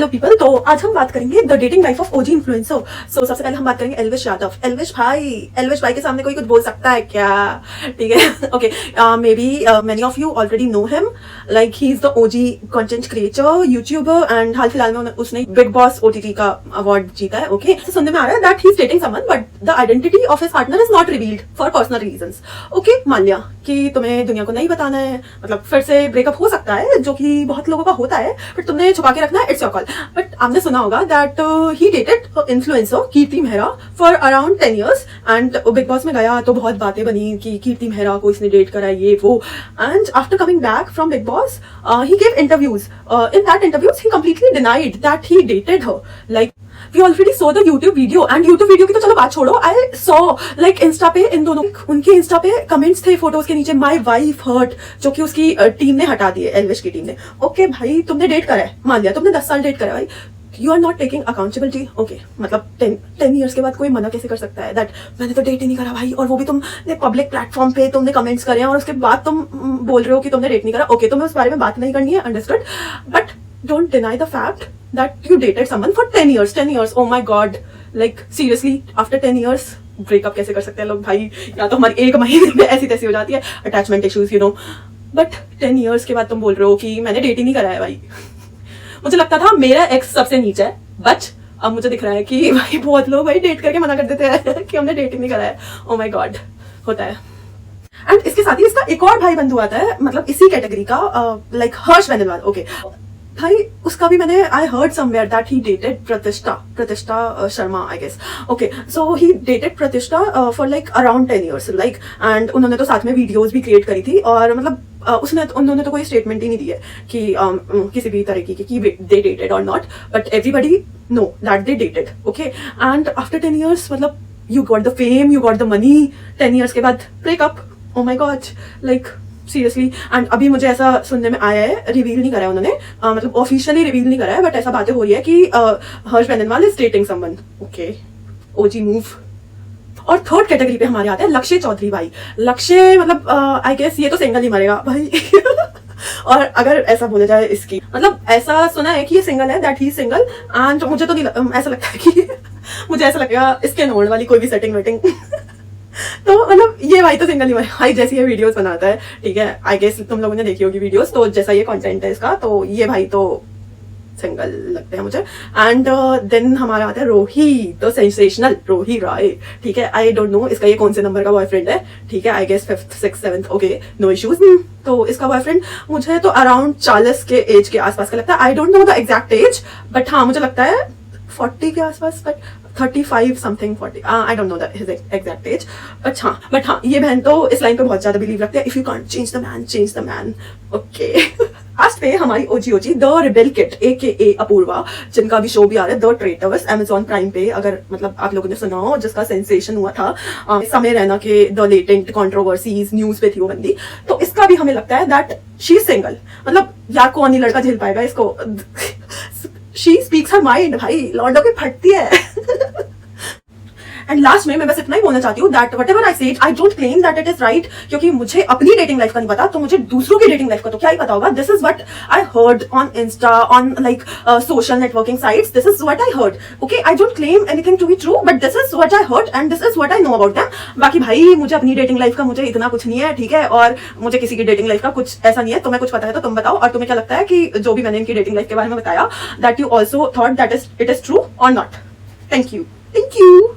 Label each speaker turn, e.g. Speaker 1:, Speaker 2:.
Speaker 1: Hello people, तो आज हम बात करेंगे the dating life of OG influencer. So सबसे पहले हम बात करेंगे एल्विश यादव। एल्विश भाई के सामने कोई कुछ बोल सकता है क्या? ठीक है, okay. Maybe many of you already know him, like he is the OG content creator, YouTuber, and हाल फिलहाल में उसने बिग बॉस ओटीटी का अवार्ड जीता है। ओके, तो सुनने में आ रहा है that he is dating someone, but the identity of his partner is not revealed for personal reasons. Okay, मान लिया कि तुम्हें दुनिया को नहीं बताना है, मतलब फिर से ब्रेकअप हो सकता है, जो कि बहुत लोगों का होता है, बट तुमने छुपा के रखना है, इट्स योर कॉल। बट आपने सुना होगा that he dated influencer Kirti Mehra for around 10 years, and big boss में गया तो बहुत बातें बनी कि कीर्ति मेहरा को इसने डेट करा, ये वो। And after coming back from big boss he gave interviews. In that interviews he completely denied that he dated her. Like we already saw the YouTube video, and YouTube video की तो चलो बात छोड़ो, I saw like Insta पे इन दोनों उनके Insta पे comments थे फोटोज के नीचे, माई वाइफ हर्ट, जो कि उसकी टीम ने हटा दिए, एल्विश की टीम ने। ओके भाई, तुमने डेट करा है, मान लिया तुमने 10 साल डेट करा है भाई, you are not taking accountability. Okay, मतलब 10 years के बाद कोई मना कैसे कर सकता है दैट मैंने तो डेट ही नहीं करा भाई, और वो भी तुमने पब्लिक प्लेटफॉर्म पे तुमने कमेंट्स करे हैं और उसके बाद तुम बोल रहे हो कि तुमने डेट नहीं करा। ओके, तुम्हें उस बारे में बात नहीं करनी है, understood, but don't deny the fact that you dated someone for 10 years. 10 years, oh my god, like seriously, after 10 years breakup कैसे कर सकते हैं लोग भाई? या तो हमारी 1 महीने में ऐसी तैसी हो जाती है, attachment issues, you know, but 10 years के बाद तुम बोल रहे हो कि मैंने डेट ही नहीं करा है भाई। मुझे लगता था मेरा एक्स सबसे नीचे है, बट अब मुझे दिख रहा है कि भाई बहुत लोग भाई डेट करके मना कर देते हैं कि हमने डेट ही नहीं करा है। ओ माय गॉड, होता है। एंड इसके साथ ही इसका एक और भाई बंधु आता है, मतलब इसी कैटेगरी का, लाइक हर्ष बेनीवाल। ओके भाई, उसका भी मैंने I heard somewhere that he dated Pratishtha Sharma, I guess. Okay, so he dated Pratishtha for like around 10 years, like, and उन्होंने तो साथ में वीडियोस भी क्रिएट करी थी, और मतलब उन्होंने तो कोई स्टेटमेंट ही नहीं दी है कि किसी भी तरीके की दे डेटेड और not, but everybody know that they dated. Okay, and after 10 years, मतलब you got the fame, you got the money, 10 years के बाद breakup. Oh my god, like seriously. And अभी मुझे ऐसा सुनने में आया है, रिवील नहीं करा है उन्होंने, मतलब ऑफिशियली रिवील नहीं करा है, बट ऐसा बातें हो रही है कि Harsh Beniwal is dating someone. Okay, OG move. और थर्ड कैटेगरी पे हमारे आते हैं लक्ष्य चौधरी भाई। लक्ष्य मतलब आई गेस ये तो सिंगल ही मरेगा भाई और अगर ऐसा बोला जाए इसकी, मतलब ऐसा सुना है कि ये सिंगल है, दैट ही सिंगल, एंड मुझे तो नहीं ऐसा लगता है कि मुझे ऐसा लगेगा इसके नोड वाली कोई भी सेटिंग वेटिंग तो मतलब ये भाई तो सिंगल ही भाई, जैसी ये वीडियोस बनाता है, ठीक है, आई गेस तुम लोगों ने देखी होगी वीडियोस, तो जैसा ये कंटेंट है इसका, तो ये भाई तो सिंगल लगते हैं मुझे। एंड देन हमारा आता है रोही, तो सेंसेशनल रोही रॉय, ठीक है। आई डोंट नो इसका ये कौन से नंबर का बॉयफ्रेंड है, ठीक है, I guess 5th 6th 7th, okay, no issues. तो इसका बॉयफ्रेंड मुझे तो अराउंड 40 के एज के आसपास का लगता है, I don't know the exact as, but हाँ मुझे लगता है 40 के आसपास, but 35 something 40, I don't know that his exact as, but हाँ ये बहन तो इस लाइन पे बहुत ज्यादा बिलीव रखते हैं, if you can't change the man, change the man. Okay, last पे हमारी OG the rebel kid AKA Apoorva, जिनका भी शो भी आ रहा है द ट्रेटर्स Amazon प्राइम पे, अगर मतलब आप लोगों ने सुना हो, जिसका सेंसेशन हुआ था समय रैना के द लेटेंट कंट्रोवर्सीज, न्यूज पे थी वो बंदी। तो इसका भी हमें लगता है दैट शी इज सिंगल, मतलब यार कौन ही लड़का झेल पाएगा इसको शी स्पीक्स हर माइंड भाई, लौंडों की फटती है एंड लास्ट में मैं बस इतना ही बोलना चाहती हूँ that whatever I said, I don't claim that it is right, क्योंकि मुझे अपनी डेटिंग लाइफ का नहीं पता, तो मुझे दूसरों की डेटिंग लाइफ का तो क्या ही पता होगा। This is what I heard on insta, on like social networking sites, this is what I heard. Okay, I don't claim anything to be true, but this is what I heard and this is what I know about them. बाकी भाई मुझे अपनी dating life का मुझे इतना कुछ नहीं है, ठीक है, और मुझे किसी की डेटिंग लाइफ का कुछ ऐसा नहीं है। तुम्हें कुछ पता है तो तुम बताओ, और तुम्हें क्या लगता है कि जो भी मैंने इनकी डेटिंग लाइफ के बारे में बताया, that you also thought that it is true और नॉट। Thank you.